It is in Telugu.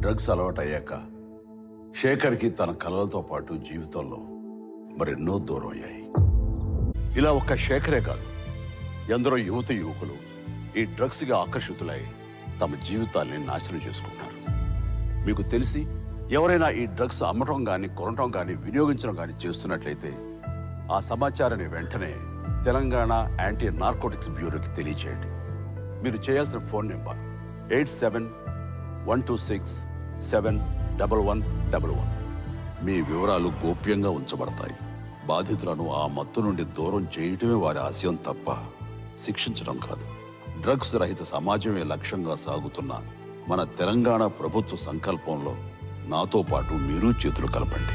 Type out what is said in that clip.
డ్రగ్స్ అలవాటయ్యాక శేఖర్కి తన కలలతో పాటు జీవితంలో మరెన్నో దూరం అయ్యాయి. ఇలా ఒక్క శేఖరే కాదు, ఎందరో యువత యువకులు ఈ డ్రగ్స్గా ఆకర్షితులై తమ జీవితాల్ని నాశనం చేసుకుంటారు. మీకు తెలిసి ఎవరైనా ఈ డ్రగ్స్ అమ్మటం కానీ కొనటం కానీ వినియోగించడం కానీ చేస్తున్నట్లయితే ఆ సమాచారాన్ని వెంటనే తెలంగాణ యాంటీ నార్కోటిక్స్ బ్యూరోకి తెలియచేయండి. మీరు చేయాల్సిన ఫోన్ నెంబర్ 87-126-71111. మీ వివరాలు గోప్యంగా ఉంచబడతాయి. బాధితులను ఆ మత్తు నుండి దూరం చేయటమే వారి ఆశయం తప్ప శిక్షించడం కాదు. డ్రగ్స్ రహిత సమాజమే లక్ష్యంగా సాగుతున్న మన తెలంగాణ ప్రభుత్వ సంకల్పంలో నాతో పాటు మీరు చేతులు కలపండి.